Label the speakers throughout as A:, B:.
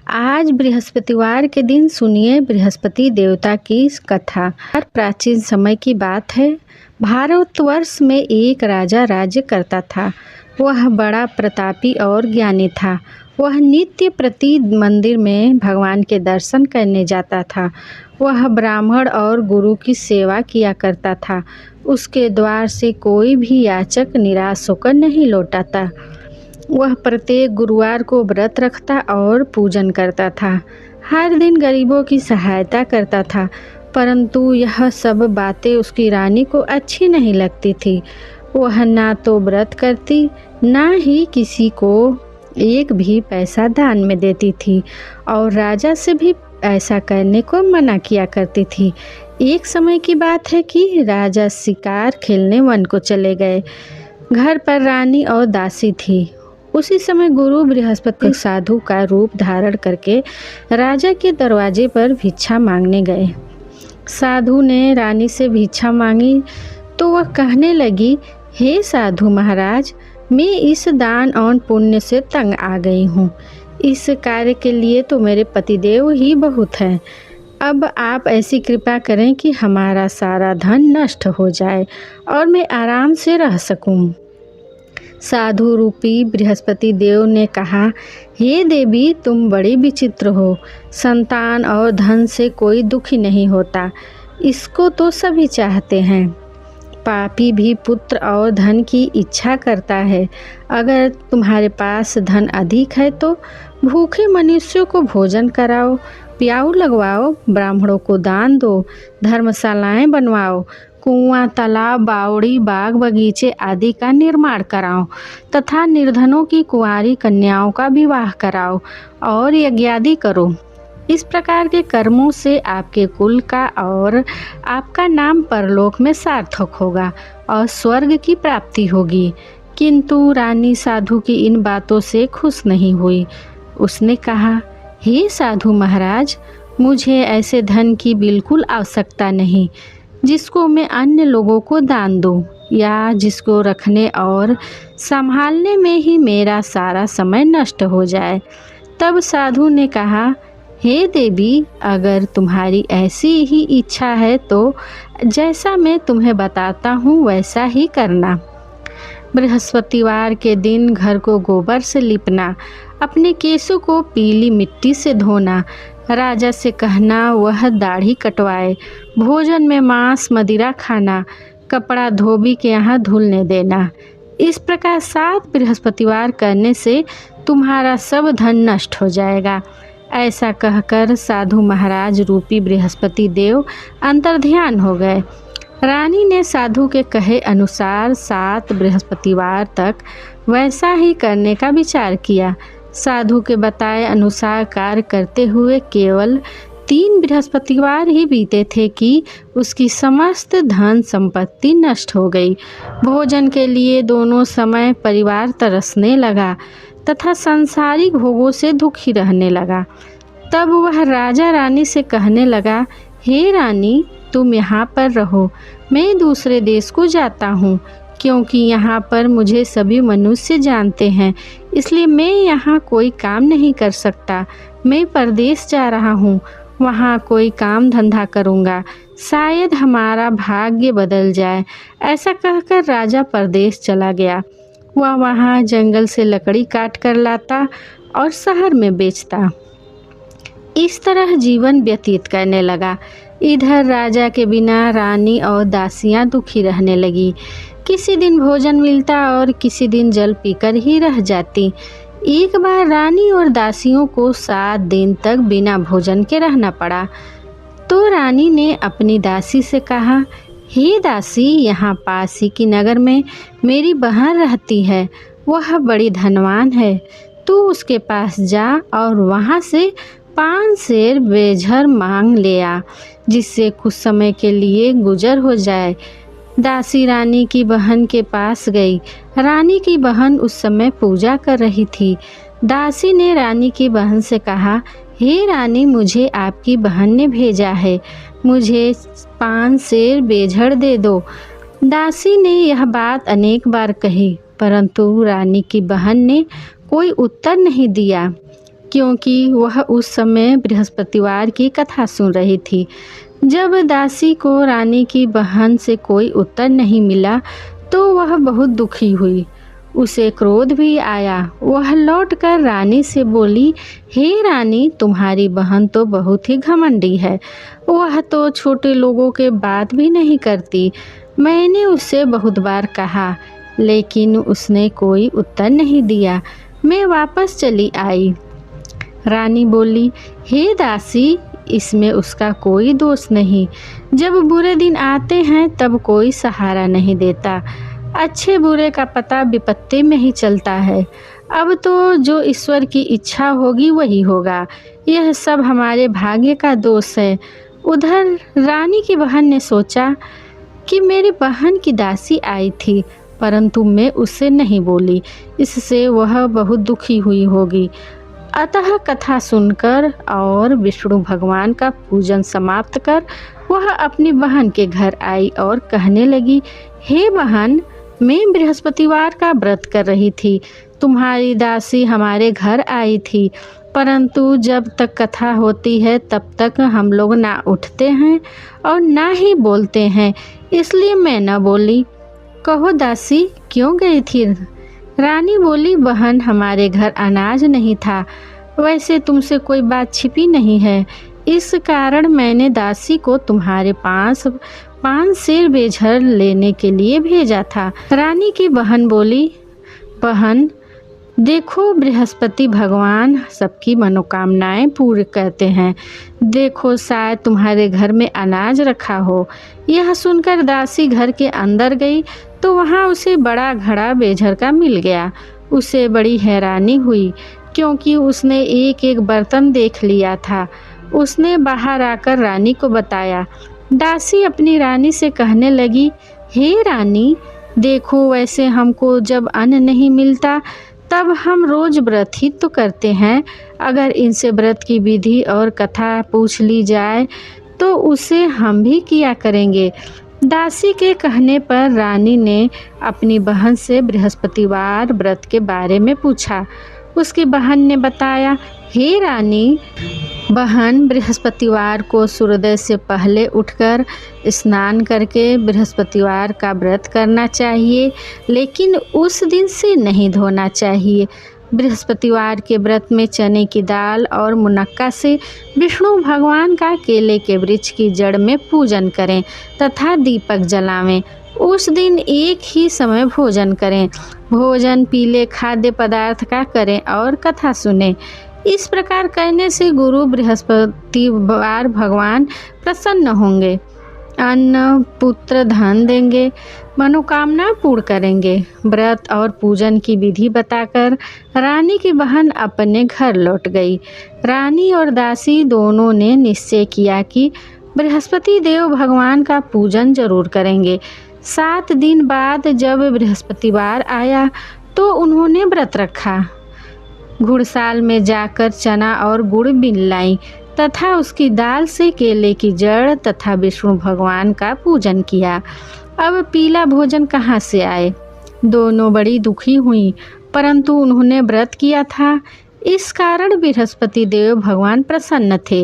A: आज बृहस्पतिवार के दिन सुनिए बृहस्पति देवता की कथा। हर प्राचीन समय की बात है। भारतवर्ष में एक राजा राज्य करता था। वह बड़ा प्रतापी और ज्ञानी था। वह नित्य प्रति मंदिर में भगवान के दर्शन करने जाता था। वह ब्राह्मण और गुरु की सेवा किया करता था। उसके द्वार से कोई भी याचक निराश होकर नहीं लौटाता। वह प्रत्येक गुरुवार को व्रत रखता और पूजन करता था। हर दिन गरीबों की सहायता करता था, परंतु यह सब बातें उसकी रानी को अच्छी नहीं लगती थी। वह ना तो व्रत करती, ना ही किसी को एक भी पैसा दान में देती थी और राजा से भी ऐसा करने को मना किया करती थी। एक समय की बात है कि राजा शिकार खेलने वन को चले गए। घर पर रानी और दासी थी। उसी समय गुरु बृहस्पति साधु का रूप धारण करके राजा के दरवाजे पर भिक्षा मांगने गए। साधु ने रानी से भिक्षा मांगी तो वह कहने लगी, हे साधु महाराज, मैं इस दान और पुण्य से तंग आ गई हूँ। इस कार्य के लिए तो मेरे पतिदेव ही बहुत हैं। अब आप ऐसी कृपा करें कि हमारा सारा धन नष्ट हो जाए और मैं आराम से रह सकूं। साधु रूपी बृहस्पति देव ने कहा, हे देवी, तुम बड़ी विचित्र हो। संतान और धन से कोई दुखी नहीं होता, इसको तो सभी चाहते हैं। पापी भी पुत्र और धन की इच्छा करता है। अगर तुम्हारे पास धन अधिक है तो भूखे मनुष्यों को भोजन कराओ, प्याऊ लगवाओ, ब्राह्मणों को दान दो, धर्मशालाएं बनवाओ, कुआं, तालाब, बावड़ी, बाग बगीचे आदि का निर्माण कराओ तथा निर्धनों की कुंवारी कन्याओं का विवाह कराओ और यज्ञादि करो। इस प्रकार के कर्मों से आपके कुल का और आपका नाम परलोक में सार्थक होगा और स्वर्ग की प्राप्ति होगी। किंतु रानी साधु की इन बातों से खुश नहीं हुई। उसने कहा, हे साधु महाराज, मुझे ऐसे धन की बिल्कुल आवश्यकता नहीं जिसको मैं अन्य लोगों को दान दूं या जिसको रखने और संभालने में ही मेरा सारा समय नष्ट हो जाए। तब साधु ने कहा, हे देवी, अगर तुम्हारी ऐसी ही इच्छा है तो जैसा मैं तुम्हें बताता हूँ वैसा ही करना। बृहस्पतिवार के दिन घर को गोबर से लिपना, अपने केशों को पीली मिट्टी से धोना, राजा से कहना वह दाढ़ी कटवाए, भोजन में मांस मदिरा खाना, कपड़ा धोबी के यहाँ धुलने देना। इस प्रकार 7 बृहस्पतिवार करने से तुम्हारा सब धन नष्ट हो जाएगा। ऐसा कहकर साधु महाराज रूपी बृहस्पति देव अंतर्ध्यान हो गए। रानी ने साधु के कहे अनुसार 7 बृहस्पतिवार तक वैसा ही करने का विचार किया। साधु के बताए अनुसार कार्य करते हुए केवल 3 बृहस्पतिवार ही बीते थे कि उसकी समस्त धन संपत्ति नष्ट हो गई। भोजन के लिए दोनों समय परिवार तरसने लगा तथा सांसारिक भोगों से दुखी रहने लगा। तब वह राजा रानी से कहने लगा, हे रानी, तुम यहाँ पर रहो, मैं दूसरे देश को जाता हूँ, क्योंकि यहाँ पर मुझे सभी मनुष्य जानते हैं, इसलिए मैं यहाँ कोई काम नहीं कर सकता। मैं परदेश जा रहा हूँ, वहाँ कोई काम धंधा करूँगा, शायद हमारा भाग्य बदल जाए। ऐसा कहकर राजा परदेश चला गया। वह वहाँ जंगल से लकड़ी काट कर लाता और शहर में बेचता। इस तरह जीवन व्यतीत करने लगा। इधर राजा के बिना रानी और दासियां दुखी रहने लगी। किसी दिन भोजन मिलता और किसी दिन जल पीकर ही रह जाती। एक बार रानी और दासियों को 7 दिन तक बिना भोजन के रहना पड़ा। तो रानी ने अपनी दासी से कहा, हे दासी, यहाँ पास ही की नगर में मेरी बहन रहती है। वह बड़ी धनवान है। तू उसके पास जा और वहाँ से 5 सेर बेझर मांग ले आ, जिससे कुछ समय के लिए गुजर हो जाए। दासी रानी की बहन के पास गई। रानी की बहन उस समय पूजा कर रही थी। दासी ने रानी की बहन से कहा, हे रानी, मुझे आपकी बहन ने भेजा है, मुझे 5 सेर बेझर दे दो। दासी ने यह बात अनेक बार कही, परंतु रानी की बहन ने कोई उत्तर नहीं दिया। क्योंकि वह उस समय बृहस्पतिवार की कथा सुन रही थी। जब दासी को रानी की बहन से कोई उत्तर नहीं मिला तो वह बहुत दुखी हुई। उसे क्रोध भी आया। वह लौटकर रानी से बोली, हे रानी, तुम्हारी बहन तो बहुत ही घमंडी है। वह तो छोटे लोगों के बात भी नहीं करती। मैंने उससे बहुत बार कहा, लेकिन उसने कोई उत्तर नहीं दिया। मैं वापस चली आई। रानी बोली, हे दासी, इसमें उसका कोई दोष नहीं। जब बुरे दिन आते हैं तब कोई सहारा नहीं देता। अच्छे बुरे का पता विपत्ति में ही चलता है। अब तो जो ईश्वर की इच्छा होगी वही होगा। यह सब हमारे भाग्य का दोष है। उधर रानी की बहन ने सोचा कि मेरी बहन की दासी आई थी, परंतु मैं उससे नहीं बोली। इससे वह बहुत दुखी हुई होगी। अतः कथा सुनकर और विष्णु भगवान का पूजन समाप्त कर वह अपनी बहन के घर आई और कहने लगी, हे बहन, मैं बृहस्पतिवार का व्रत कर रही थी। तुम्हारी दासी हमारे घर आई थी, परंतु जब तक कथा होती है तब तक हम लोग ना उठते हैं और ना ही बोलते हैं, इसलिए मैं न बोली। कहो दासी, क्यों गई थी? रानी बोली, बहन, हमारे घर अनाज नहीं था। वैसे तुमसे कोई बात छिपी नहीं है। इस कारण मैंने दासी को तुम्हारे पास 5 सेर बेझर लेने के लिए भेजा था। रानी की बहन बोली, बहन देखो, बृहस्पति भगवान सबकी मनोकामनाएं पूरी करते हैं। देखो, शायद तुम्हारे घर में अनाज रखा हो। यह सुनकर दासी घर के अंदर गई तो वहाँ उसे बड़ा घड़ा बेझर का मिल गया। उसे बड़ी हैरानी हुई, क्योंकि उसने एक एक बर्तन देख लिया था। उसने बाहर आकर रानी को बताया। दासी अपनी रानी से कहने लगी, हे रानी, देखो, वैसे हमको जब अन्न नहीं मिलता तब हम रोज व्रत ही तो करते हैं। अगर इनसे व्रत की विधि और कथा पूछ ली जाए तो उसे हम भी किया करेंगे। दासी के कहने पर रानी ने अपनी बहन से बृहस्पतिवार व्रत के बारे में पूछा। उसकी बहन ने बताया, हे रानी, बहन, बृहस्पतिवार को सूर्योदय से पहले उठकर स्नान करके बृहस्पतिवार का व्रत करना चाहिए, लेकिन उस दिन से नहीं धोना चाहिए। बृहस्पतिवार के व्रत में चने की दाल और मुनक्का से विष्णु भगवान का केले के वृक्ष की जड़ में पूजन करें तथा दीपक जलावें। उस दिन एक ही समय भोजन करें। भोजन पीले खाद्य पदार्थ का करें और कथा सुनें। इस प्रकार करने से गुरु बृहस्पतिवार भगवान प्रसन्न होंगे, अन्न पुत्र धन देंगे, मनोकामना पूर्ण करेंगे। व्रत और पूजन की विधि बताकर रानी की बहन अपने घर लौट गई। रानी और दासी दोनों ने निश्चय किया कि बृहस्पति देव भगवान का पूजन जरूर करेंगे। 7 दिन बाद जब बृहस्पतिवार आया तो उन्होंने व्रत रखा। घुड़साल में जाकर चना और गुड़ बीन लाई तथा उसकी दाल से केले की जड़ तथा विष्णु भगवान का पूजन किया। अब पीला भोजन कहाँ से आए? दोनों बड़ी दुखी हुई, परंतु उन्होंने व्रत किया था, इस कारण बृहस्पति देव भगवान प्रसन्न थे।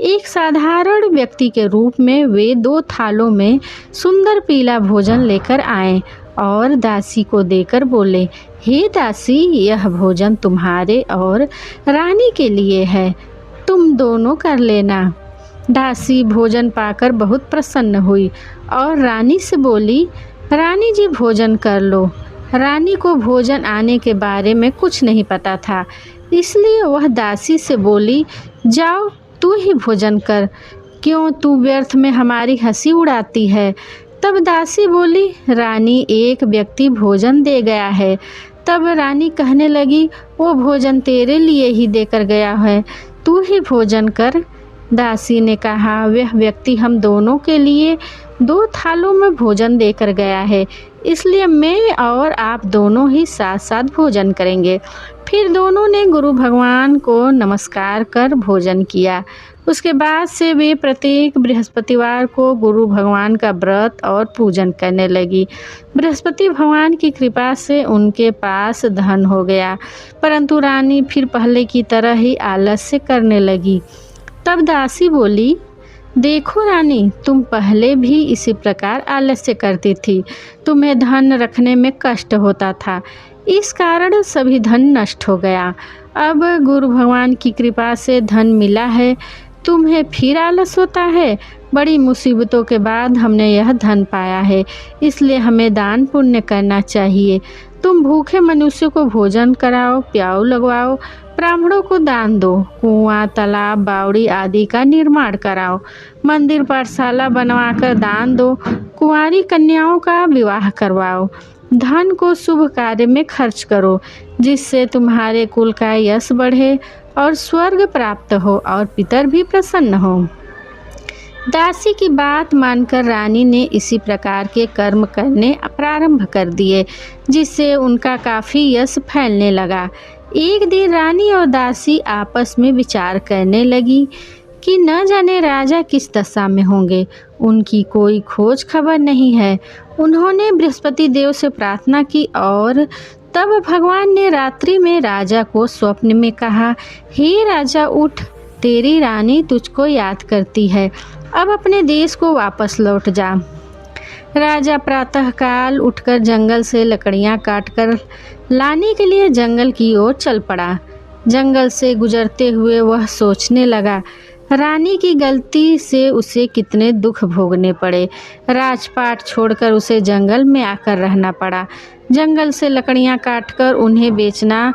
A: एक साधारण व्यक्ति के रूप में वे 2 थालों में सुंदर पीला भोजन लेकर आए और दासी को देकर बोले, हे दासी, यह भोजन तुम्हारे और रानी के लिए है, तुम दोनों कर लेना। दासी भोजन पाकर बहुत प्रसन्न हुई और रानी से बोली, रानी जी, भोजन कर लो। रानी को भोजन आने के बारे में कुछ नहीं पता था, इसलिए वह दासी से बोली, जाओ, तू ही भोजन कर, क्यों तू व्यर्थ में हमारी हंसी उड़ाती है। तब दासी बोली, रानी, एक व्यक्ति भोजन दे गया है। तब रानी कहने लगी, वो भोजन तेरे लिए ही देकर गया है, तू ही भोजन कर। दासी ने कहा, वह व्यक्ति हम दोनों के लिए 2 थालों में भोजन देकर गया है, इसलिए मैं और आप दोनों ही साथ साथ भोजन करेंगे। फिर दोनों ने गुरु भगवान को नमस्कार कर भोजन किया। उसके बाद से वे प्रत्येक बृहस्पतिवार को गुरु भगवान का व्रत और पूजन करने लगी। बृहस्पति भगवान की कृपा से उनके पास धन हो गया, परंतु रानी फिर पहले की तरह ही आलस्य करने लगी। तब दासी बोली, देखो रानी, तुम पहले भी इसी प्रकार आलस्य करती थी। तुम्हें धन रखने में कष्ट होता था, इस कारण सभी धन नष्ट हो गया। अब गुरु भगवान की कृपा से धन मिला है, तुम्हें फिर आलस होता है। बड़ी मुसीबतों के बाद हमने यह धन पाया है, इसलिए हमें दान पुण्य करना चाहिए। तुम भूखे मनुष्य को भोजन कराओ, प्याऊ लगवाओ, ब्राह्मणों को दान दो, कुआं, तालाब, बावड़ी आदि का निर्माण कराओ, मंदिर पाठशाला बनवाकर दान दो, कुंवारी कन्याओं का विवाह करवाओ। धन को शुभ कार्य में खर्च करो, जिससे तुम्हारे कुल का यश बढ़े और स्वर्ग प्राप्त हो और पितर भी प्रसन्न हो। दासी की बात मानकर रानी ने इसी प्रकार के कर्म करने प्रारंभ कर दिए, जिससे उनका काफ़ी यश फैलने लगा। एक दिन रानी और दासी आपस में विचार करने लगी कि न जाने राजा किस दशा में होंगे, उनकी कोई खोज खबर नहीं है। उन्होंने बृहस्पति देव से प्रार्थना की और तब भगवान ने रात्रि में राजा को स्वप्न में कहा, हे राजा उठ, तेरी रानी तुझको याद करती है, अब अपने देश को वापस लौट जा। राजा प्रातःकाल उठकर जंगल से लकड़ियां काटकर लाने के लिए जंगल की ओर चल पड़ा। जंगल से गुजरते हुए वह सोचने लगा, रानी की गलती से उसे कितने दुख भोगने पड़े। राजपाट छोड़कर उसे जंगल में आकर रहना पड़ा। जंगल से लकड़ियां काटकर उन्हें बेचना,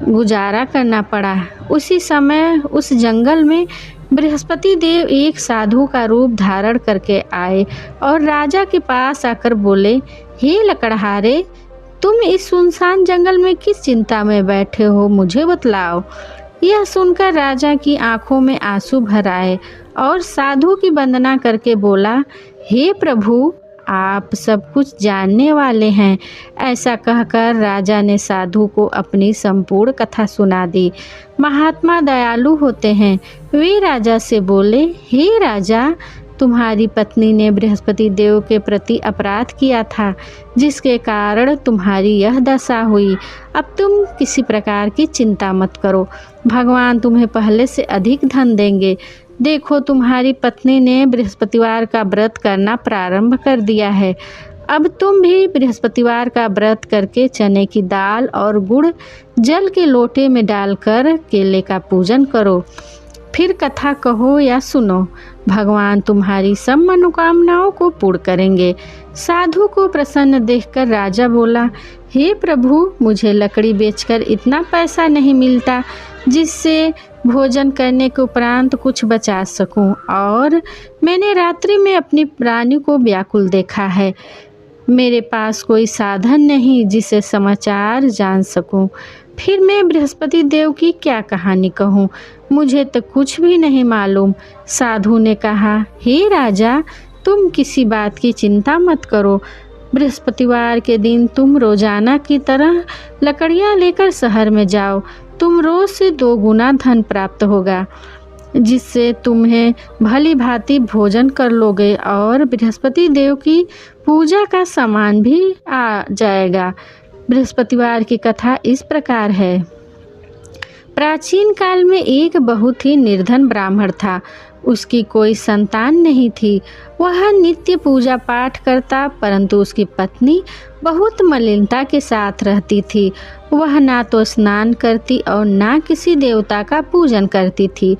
A: गुजारा करना पड़ा। उसी समय उस जंगल में बृहस्पति देव एक साधु का रूप धारण करके आए और राजा के पास आकर बोले, हे लकड़हारे, तुम इस सुनसान जंगल में किस चिंता में बैठे हो, मुझे बतलाओ। यह सुनकर राजा की आंखों में आंसू भर आए और साधु की वंदना करके बोला, हे प्रभु, आप सब कुछ जानने वाले हैं। ऐसा कहकर राजा ने साधु को अपनी संपूर्ण कथा सुना दी। महात्मा दयालु होते हैं। वे राजा से बोले, हे राजा, तुम्हारी पत्नी ने बृहस्पति देव के प्रति अपराध किया था, जिसके कारण तुम्हारी यह दशा हुई। अब तुम किसी प्रकार की चिंता मत करो, भगवान तुम्हें पहले से अधिक धन देंगे। देखो, तुम्हारी पत्नी ने बृहस्पतिवार का व्रत करना प्रारंभ कर दिया है। अब तुम भी बृहस्पतिवार का व्रत करके चने की दाल और गुड़ जल के लोटे में डालकर केले का पूजन करो। फिर कथा कहो या सुनो, भगवान तुम्हारी सब मनोकामनाओं को पूर्ण करेंगे। साधु को प्रसन्न देखकर राजा बोला, हे प्रभु, मुझे लकड़ी बेचकर इतना पैसा नहीं मिलता जिससे भोजन करने के उपरांत कुछ बचा सकूं, और मैंने रात्रि में अपनी रानी को व्याकुल देखा है। मेरे पास कोई साधन नहीं जिसे समाचार जान सकूं। फिर मैं बृहस्पति देव की क्या कहानी कहूँ, मुझे तो कुछ भी नहीं मालूम। साधु ने कहा, हे राजा, तुम किसी बात की चिंता मत करो। बृहस्पतिवार के दिन तुम रोजाना की तरह लकड़ियाँ लेकर शहर में जाओ। तुम रोज से 2 गुना धन प्राप्त होगा, जिससे तुम्हें भली भांति भोजन कर लोगे और बृहस्पति देव की पूजा का सामान भी आ जाएगा। बृहस्पतिवार की कथा इस प्रकार है। प्राचीन काल में एक बहुत ही निर्धन ब्राह्मण था। उसकी कोई संतान नहीं थी। वह नित्य पूजा पाठ करता, परंतु उसकी पत्नी बहुत मलिनता के साथ रहती थी। वह ना तो स्नान करती और ना किसी देवता का पूजन करती थी।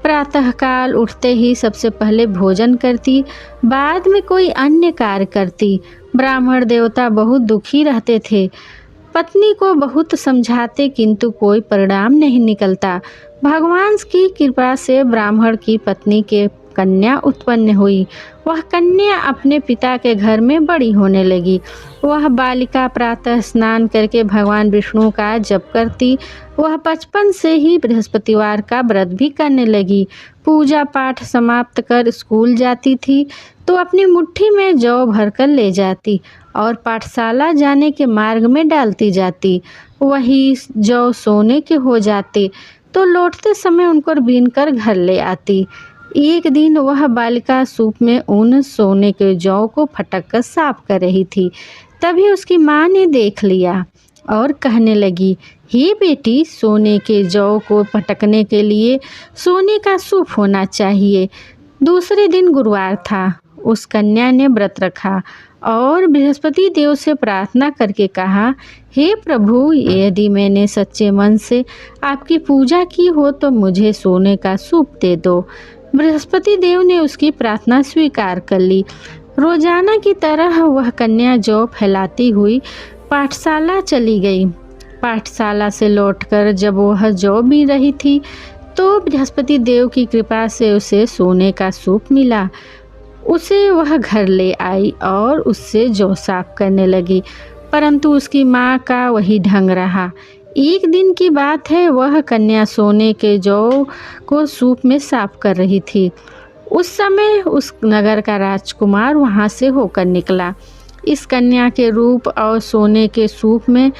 A: प्रातःकाल उठते ही सबसे पहले भोजन करती, बाद में कोई अन्य कार्य करती। ब्राह्मण देवता बहुत दुखी रहते थे। पत्नी को बहुत समझाते, किंतु कोई परिणाम नहीं निकलता। भगवान की कृपा से ब्राह्मण की पत्नी के कन्या उत्पन्न हुई। वह कन्या अपने पिता के घर में बड़ी होने लगी। वह बालिका प्रातः स्नान करके भगवान विष्णु का जप करती। वह बचपन से ही बृहस्पतिवार का व्रत भी करने लगी। पूजा पाठ समाप्त कर स्कूल जाती थी तो अपनी मुट्ठी में जौ भरकर ले जाती और पाठशाला जाने के मार्ग में डालती जाती। वही जौ सोने के हो जाते तो लौटते समय उनको बीनकर घर ले आती। एक दिन वह बालिका सूप में उन सोने के जौ को फटक कर साफ कर रही थी। तभी उसकी माँ ने देख लिया और कहने लगी, हे बेटी, सोने के जौ को फटकने के लिए सोने का सूप होना चाहिए। दूसरे दिन गुरुवार था। उस कन्या ने व्रत रखा और बृहस्पति देव से प्रार्थना करके कहा, हे प्रभु, यदि मैंने सच्चे मन से आपकी पूजा की हो तो मुझे सोने का सूप दे दो। बृहस्पति देव ने उसकी प्रार्थना स्वीकार कर ली। रोजाना की तरह वह कन्या जौ फैलाती हुई पाठशाला चली गई। पाठशाला से लौटकर जब वह जौ बीन रही थी तो बृहस्पति देव की कृपा से उसे सोने का सूप मिला। उसे वह घर ले आई और उससे जौ साफ करने लगी, परंतु उसकी माँ का वही ढंग रहा। एक दिन की बात है, वह कन्या सोने के जौ को सूप में साफ कर रही थी। उस समय उस नगर का राजकुमार वहाँ से होकर निकला। इस कन्या के रूप और सोने के सूप में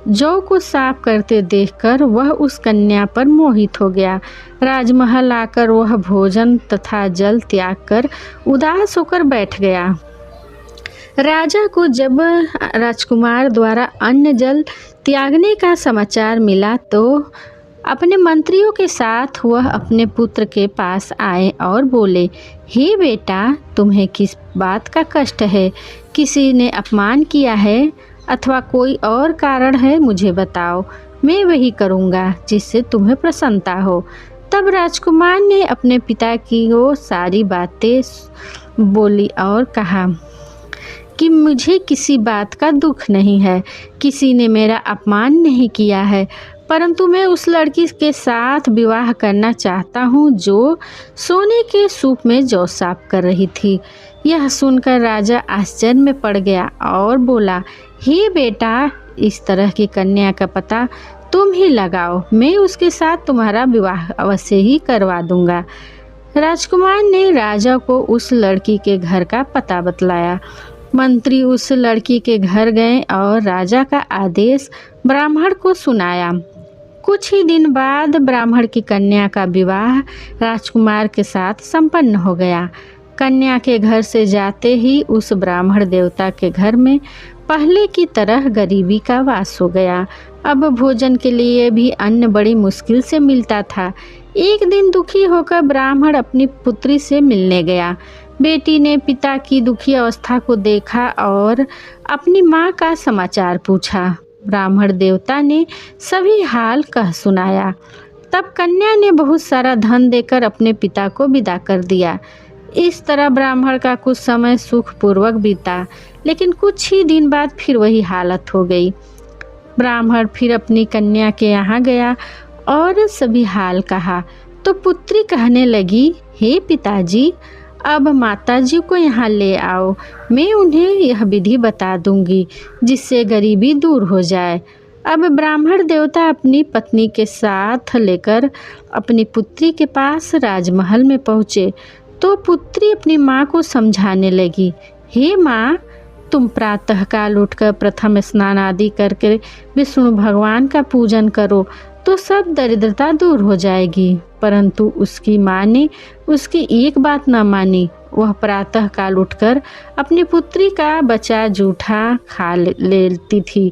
A: जौ को साफ करते देखकर वह उस कन्या पर मोहित हो गया। राजमहल आकर वह भोजन तथा जल त्याग कर उदास होकर बैठ गया। राजा को जब राजकुमार द्वारा अन्न जल त्यागने का समाचार मिला तो अपने मंत्रियों के साथ वह अपने पुत्र के पास आए और बोले, हे बेटा, तुम्हें किस बात का कष्ट है? किसी ने अपमान किया है अथवा कोई और कारण है? मुझे बताओ, मैं वही करूँगा जिससे तुम्हें प्रसन्नता हो। तब राजकुमार ने अपने पिता की वो सारी बातें बोली और कहा कि मुझे किसी बात का दुख नहीं है, किसी ने मेरा अपमान नहीं किया है, परंतु मैं उस लड़की के साथ विवाह करना चाहता हूँ जो सोने के सूप में जौ साफ कर रही थी। यह सुनकर राजा आश्चर्य में पड़ गया और बोला, हे बेटा, इस तरह की कन्या का पता तुम ही लगाओ, मैं उसके साथ तुम्हारा विवाह अवश्य ही करवा दूंगा। राजकुमार ने राजा को उस लड़की के घर का पता बतलाया। मंत्री उस लड़की के घर गए और राजा का आदेश ब्राह्मण को सुनाया। कुछ ही दिन बाद ब्राह्मण की कन्या का विवाह राजकुमार के साथ संपन्न हो गया। कन्या के घर से जाते ही उस ब्राह्मण देवता के घर में पहले की तरह गरीबी का वास हो गया। अब भोजन के लिए भी अन्न बड़ी मुश्किल से मिलता था। एक दिन दुखी होकर ब्राह्मण अपनी पुत्री से मिलने गया। बेटी ने पिता की दुखी अवस्था को देखा और अपनी माँ का समाचार पूछा। ब्राह्मण देवता ने सभी हाल कह सुनाया। तब कन्या ने बहुत सारा धन देकर अपने पिता को विदा कर दिया। इस तरह ब्राह्मण का कुछ समय सुखपूर्वक बीता, लेकिन कुछ ही दिन बाद फिर वही हालत हो गई। ब्राह्मण फिर अपनी कन्या के यहाँ गया और सभी हाल कहा तो पुत्री कहने लगी, हे पिताजी, अब माताजी को यहाँ ले आओ, मैं उन्हें यह विधि बता दूंगी जिससे गरीबी दूर हो जाए। अब ब्राह्मण देवता अपनी पत्नी के साथ लेकर अपनी पुत्री के पास राजमहल में पहुँचे तो पुत्री अपनी माँ को समझाने लगी, हे माँ, तुम प्रातःकाल उठकर प्रथम स्नान आदि करके विष्णु भगवान का पूजन करो तो सब दरिद्रता दूर हो जाएगी। परंतु उसकी माँ ने उसकी एक बात न मानी। वह प्रातःकाल उठकर अपनी पुत्री का बचा जूठा खा लेती थी।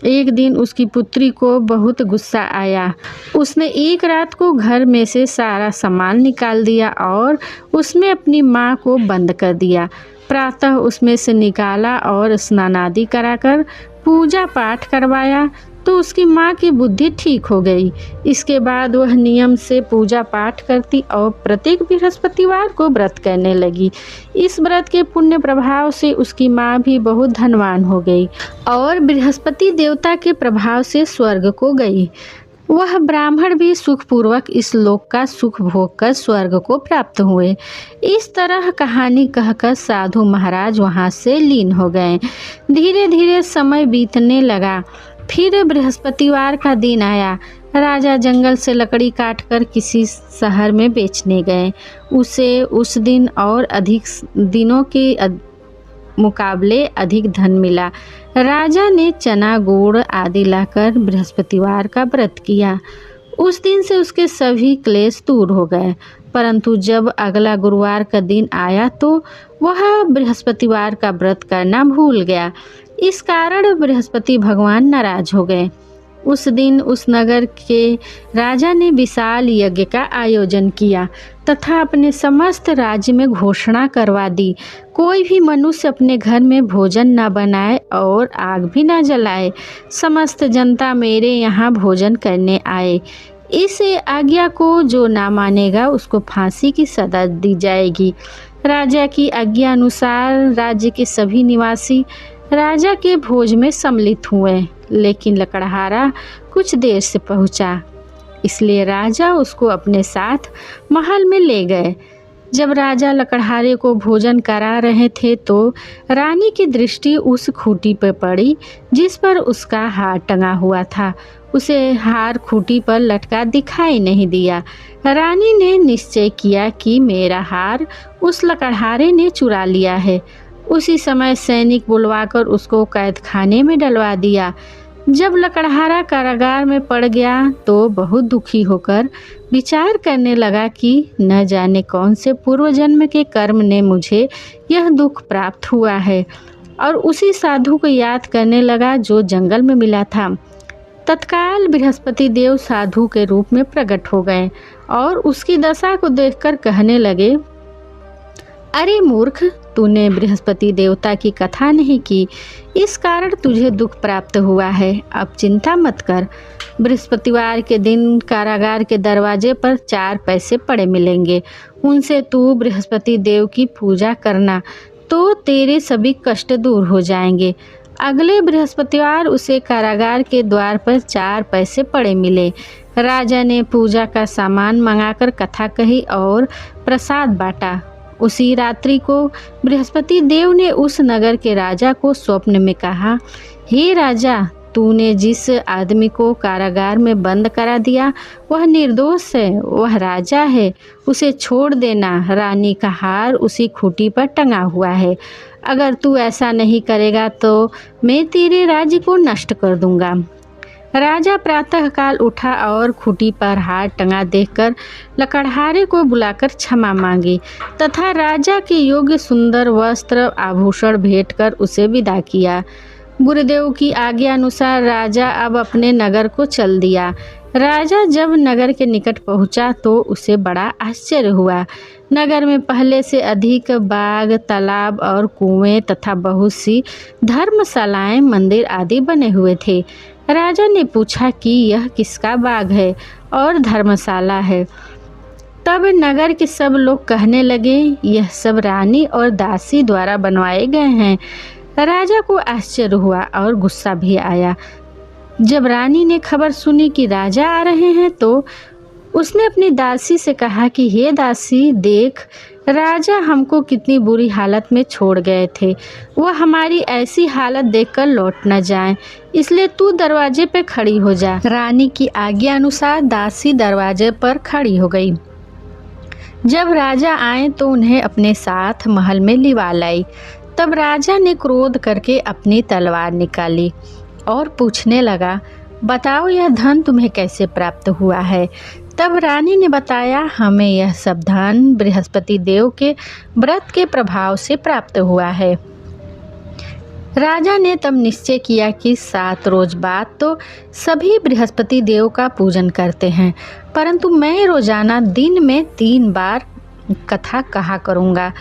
A: एक दिन उसकी पुत्री को बहुत गुस्सा आया। उसने एक रात को घर में से सारा सामान निकाल दिया और उसमें अपनी माँ को बंद कर दिया। प्रातः उसमें से निकाला और स्नान आदि कराकर पूजा पाठ करवाया तो उसकी माँ की बुद्धि ठीक हो गई। इसके बाद वह नियम से पूजा पाठ करती और प्रत्येक बृहस्पतिवार को व्रत करने लगी। इस व्रत के पुण्य प्रभाव से उसकी माँ भी बहुत धनवान हो गई और बृहस्पति देवता के प्रभाव से स्वर्ग को गई। वह ब्राह्मण भी सुखपूर्वक इस लोक का सुख भोग कर स्वर्ग को प्राप्त हुए। इस तरह कहानी कहकर साधु महाराज वहाँ से लीन हो गए। धीरे धीरे समय बीतने लगा। फिर बृहस्पतिवार का दिन आया। राजा जंगल से लकड़ी काटकर किसी शहर में बेचने गए। उसे उस दिन और अधिक दिनों की मुकाबले अधिक धन मिला। राजा ने चना गुड़ आदि लाकर बृहस्पतिवार का व्रत किया। उस दिन से उसके सभी क्लेश दूर हो गए। परंतु जब अगला गुरुवार का दिन आया तो वह बृहस्पतिवार का व्रत करना भूल गया। इस कारण बृहस्पति भगवान नाराज हो गए। उस दिन उस नगर के राजा ने विशाल यज्ञ का आयोजन किया तथा अपने समस्त राज्य में घोषणा करवा दी, कोई भी मनुष्य अपने घर में भोजन न बनाए और आग भी न जलाए। समस्त जनता मेरे यहाँ भोजन करने आए। इस आज्ञा को जो ना मानेगा उसको फांसी की सजा दी जाएगी। राजा की आज्ञा अनुसार राज्य के सभी निवासी राजा के भोज में सम्मिलित हुए, लेकिन लकड़हारा कुछ देर से पहुंचा, इसलिए राजा उसको अपने साथ महल में ले गए। जब राजा लकड़हारे को भोजन करा रहे थे तो रानी की दृष्टि उस खूंटी पर पड़ी जिस पर उसका हार टंगा हुआ था। उसे हार खूंटी पर लटका दिखाई नहीं दिया। रानी ने निश्चय किया कि मेरा हार उस लकड़हारे ने चुरा लिया है। उसी समय सैनिक बुलवाकर उसको कैद खाने में डलवा दिया। जब लकड़हारा कारागार में पड़ गया तो बहुत दुखी होकर विचार करने लगा कि न जाने कौन से पूर्व जन्म के कर्म ने मुझे यह दुख प्राप्त हुआ है, और उसी साधु को याद करने लगा जो जंगल में मिला था। तत्काल बृहस्पति देव साधु के रूप में प्रकट हो गए और उसकी दशा को देखकर कहने लगे, अरे मूर्ख, तूने बृहस्पति देवता की कथा नहीं की, इस कारण तुझे दुख प्राप्त हुआ है। अब चिंता मत कर। बृहस्पतिवार के दिन कारागार के दरवाजे पर 4 पैसे पड़े मिलेंगे। उनसे तू बृहस्पति देव की पूजा करना तो तेरे सभी कष्ट दूर हो जाएंगे। अगले बृहस्पतिवार उसे कारागार के द्वार पर 4 पैसे पड़े मिले। राजा ने पूजा का सामान मंगाकर कथा कही और प्रसाद बांटा। उसी रात्रि को बृहस्पति देव ने उस नगर के राजा को स्वप्न में कहा, हे राजा, तूने जिस आदमी को कारागार में बंद करा दिया वह निर्दोष है, वह राजा है, उसे छोड़ देना। रानी का हार उसी खूंटी पर टंगा हुआ है। अगर तू ऐसा नहीं करेगा तो मैं तेरे राज्य को नष्ट कर दूंगा। राजा प्रातःकाल उठा और खूंटी पर हार टंगा देखकर लकड़हारे को बुलाकर क्षमा मांगी तथा राजा के योग्य सुंदर वस्त्र आभूषण भेंट कर उसे विदा किया। गुरुदेव की आज्ञा अनुसार राजा अब अपने नगर को चल दिया। राजा जब नगर के निकट पहुंचा तो उसे बड़ा आश्चर्य हुआ। नगर में पहले से अधिक बाग, तालाब और कुएं तथा बहुत सी धर्मशालाएं, मंदिर आदि बने हुए थे। राजा ने पूछा कि यह किसका बाग है और धर्मशाला है। तब नगर के सब लोग कहने लगे, यह सब रानी और दासी द्वारा बनवाए गए हैं। राजा को आश्चर्य हुआ और गुस्सा भी आया। जब रानी ने खबर सुनी कि राजा आ रहे हैं तो उसने अपनी दासी से कहा कि हे दासी, देख, राजा हमको कितनी बुरी हालत में छोड़ गए थे। वह हमारी ऐसी हालत देखकर लौट न जाएं, इसलिए तू दरवाजे पे खड़ी हो जा। रानी की आज्ञा अनुसार दासी दरवाजे पर खड़ी हो गई। जब राजा आए तो उन्हें अपने साथ महल में लिवा लाई। तब राजा ने क्रोध करके अपनी तलवार निकाली और पूछने लगा, बताओ यह धन तुम्हें कैसे प्राप्त हुआ है। तब रानी ने बताया, हमें यह सब धन बृहस्पति देव के व्रत के प्रभाव से प्राप्त हुआ है। राजा ने तब निश्चय किया कि 7 रोज बाद तो सभी बृहस्पति देव का पूजन करते हैं, परंतु मैं रोजाना दिन में 3 बार कथा कहा करूँगा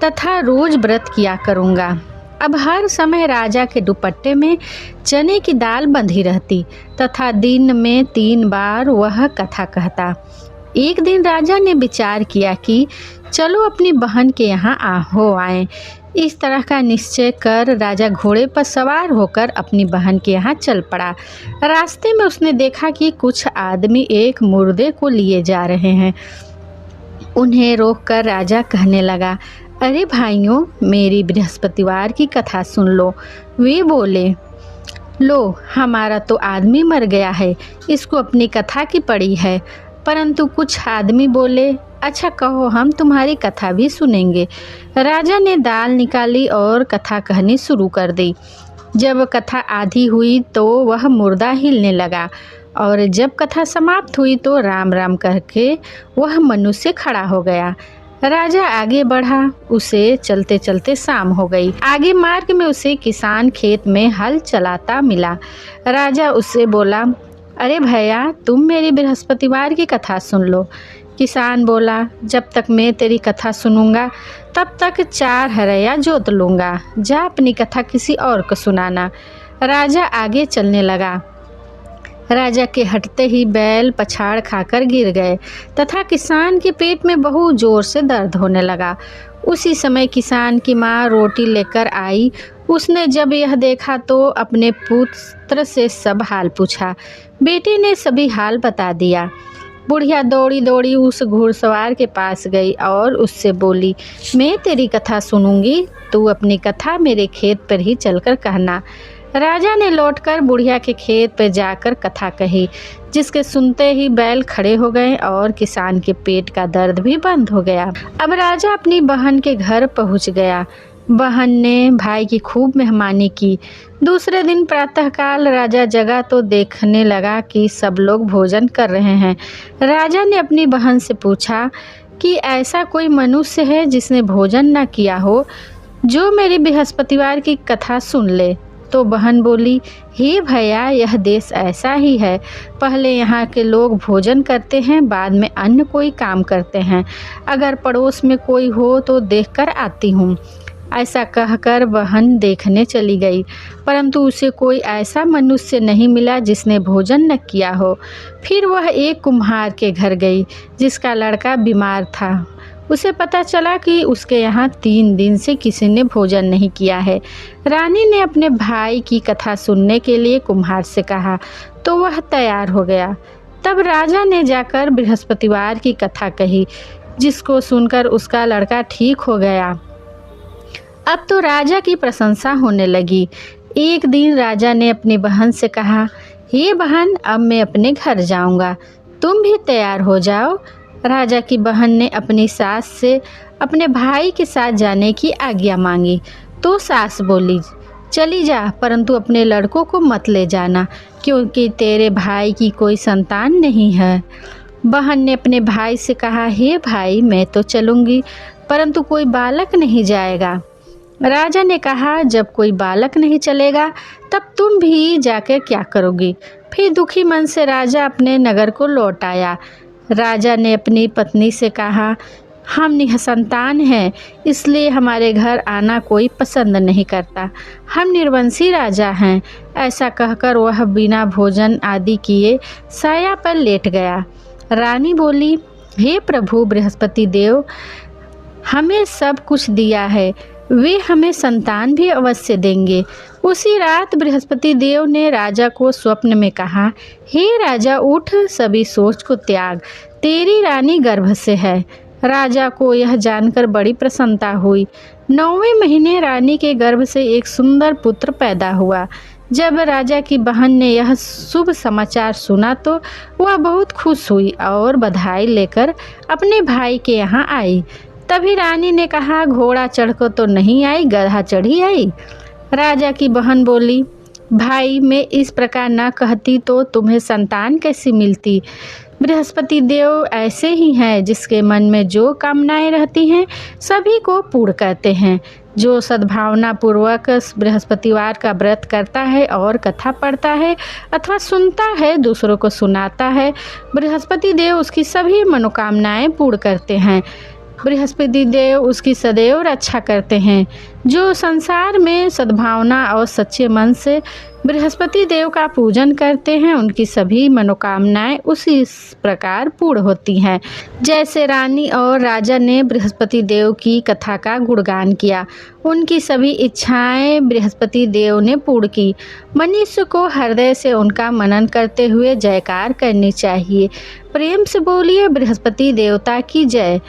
A: तथा रोज व्रत किया करूँगा। अब हर समय राजा के दुपट्टे में चने की दाल बंधी रहती तथा दिन में 3 बार वह कथा कहता। एक दिन राजा ने विचार किया कि चलो अपनी बहन के यहाँ हो आए। इस तरह का निश्चय कर राजा घोड़े पर सवार होकर अपनी बहन के यहाँ चल पड़ा। रास्ते में उसने देखा कि कुछ आदमी एक मुर्दे को लिए जा रहे हैं। उन्हें रोककर राजा कहने लगा, अरे भाइयों, मेरी बृहस्पतिवार की कथा सुन लो। वे बोले, लो, हमारा तो आदमी मर गया है, इसको अपनी कथा की पड़ी है। परंतु कुछ आदमी बोले, अच्छा कहो, हम तुम्हारी कथा भी सुनेंगे। राजा ने दाल निकाली और कथा कहनी शुरू कर दी। जब कथा आधी हुई तो वह मुर्दा हिलने लगा और जब कथा समाप्त हुई तो राम राम करके वह मनुष्य खड़ा हो गया। राजा आगे बढ़ा, उसे चलते चलते शाम हो गई। आगे मार्ग में उसे किसान खेत में हल चलाता मिला। राजा उससे बोला, अरे भैया, तुम मेरी बृहस्पतिवार की कथा सुन लो। किसान बोला, जब तक मैं तेरी कथा सुनूंगा तब तक 4 हरया जोत लूँगा। जा अपनी कथा किसी और को सुनाना। राजा आगे चलने लगा। राजा के हटते ही बैल पछाड़ खाकर गिर गए तथा किसान के पेट में बहुत जोर से दर्द होने लगा। उसी समय किसान की माँ रोटी लेकर आई। उसने जब यह देखा तो अपने पुत्र से सब हाल पूछा। बेटे ने सभी हाल बता दिया। बुढ़िया दौड़ी दौड़ी उस घुड़सवार के पास गई और उससे बोली, मैं तेरी कथा सुनूंगी, तू अपनी कथा मेरे खेत पर ही चलकर कहना। राजा ने लौटकर बुढ़िया के खेत पर जाकर कथा कही, जिसके सुनते ही बैल खड़े हो गए और किसान के पेट का दर्द भी बंद हो गया। अब राजा अपनी बहन के घर पहुंच गया। बहन ने भाई की खूब मेहमानी की। दूसरे दिन प्रातःकाल राजा जगा तो देखने लगा कि सब लोग भोजन कर रहे हैं। राजा ने अपनी बहन से पूछा कि ऐसा कोई मनुष्य है जिसने भोजन न किया हो, जो मेरी बृहस्पतिवार की कथा सुन ले। तो बहन बोली, हे भैया, यह देश ऐसा ही है। पहले यहाँ के लोग भोजन करते हैं, बाद में अन्य कोई काम करते हैं। अगर पड़ोस में कोई हो तो देखकर आती हूँ। ऐसा कहकर बहन देखने चली गई, परंतु उसे कोई ऐसा मनुष्य नहीं मिला जिसने भोजन न किया हो। फिर वह एक कुम्हार के घर गई, जिसका लड़का बीमार था। उसे पता चला कि उसके यहाँ 3 दिन से किसी ने भोजन नहीं किया है। रानी ने अपने भाई की कथा सुनने के लिए कुम्हार से कहा, तो वह तैयार हो गया। तब राजा ने जाकर बृहस्पतिवार की कथा कही, जिसको सुनकर उसका लड़का ठीक हो गया। अब तो राजा की प्रशंसा होने लगी। एक दिन राजा ने अपनी बहन से कहा, हे बहन, अब मैं अपने घर जाऊंगा, तुम भी तैयार हो जाओ। राजा की बहन ने अपनी सास से अपने भाई के साथ जाने की आज्ञा मांगी, तो सास बोली, चली जा, परंतु अपने लड़कों को मत ले जाना, क्योंकि तेरे भाई की कोई संतान नहीं है। बहन ने अपने भाई से कहा, हे भाई, मैं तो चलूँगी, परंतु कोई बालक नहीं जाएगा। राजा ने कहा, जब कोई बालक नहीं चलेगा तब तुम भी जाकर क्या करोगी। फिर दुखी मन से राजा अपने नगर को लौट आया। राजा ने अपनी पत्नी से कहा, हम निसंतान हैं, इसलिए हमारे घर आना कोई पसंद नहीं करता। हम निर्वंशी राजा हैं। ऐसा कहकर वह बिना भोजन आदि किए साया पर लेट गया। रानी बोली, हे प्रभु बृहस्पति देव, हमें सब कुछ दिया है, वे हमें संतान भी अवश्य देंगे। उसी रात बृहस्पति देव ने राजा को स्वप्न में कहा, हे राजा, उठ, सभी सोच को त्याग, तेरी रानी गर्भ से है। राजा को यह जानकर बड़ी प्रसन्नता हुई। 9वें महीने रानी के गर्भ से एक सुंदर पुत्र पैदा हुआ। जब राजा की बहन ने यह शुभ समाचार सुना तो वह बहुत खुश हुई और बधाई लेकर अपने भाई के यहाँ आई। तभी रानी ने कहा, घोड़ा चढ़कर तो नहीं आई, गधा चढ़ी आई। राजा की बहन बोली, भाई, मैं इस प्रकार न कहती तो तुम्हें संतान कैसी मिलती। बृहस्पति देव ऐसे ही हैं, जिसके मन में जो कामनाएं रहती हैं सभी को पूर्ण करते हैं। जो सद्भावना पूर्वक बृहस्पतिवार का व्रत करता है और कथा पढ़ता है अथवा सुनता है, दूसरों को सुनाता है, बृहस्पति देव उसकी सभी मनोकामनाएं पूर्ण करते हैं। बृहस्पति देव उसकी सदैव रक्षा करते हैं। जो संसार में सद्भावना और सच्चे मन से बृहस्पति देव का पूजन करते हैं, उनकी सभी मनोकामनाएं उसी प्रकार पूर्ण होती हैं। जैसे रानी और राजा ने बृहस्पति देव की कथा का गुणगान किया, उनकी सभी इच्छाएं बृहस्पति देव ने पूर्ण की। मनुष्य को हृदय से उनका मनन करते हुए जयकार करनी चाहिए। प्रेम से बोलिए, बृहस्पति देवता की जय।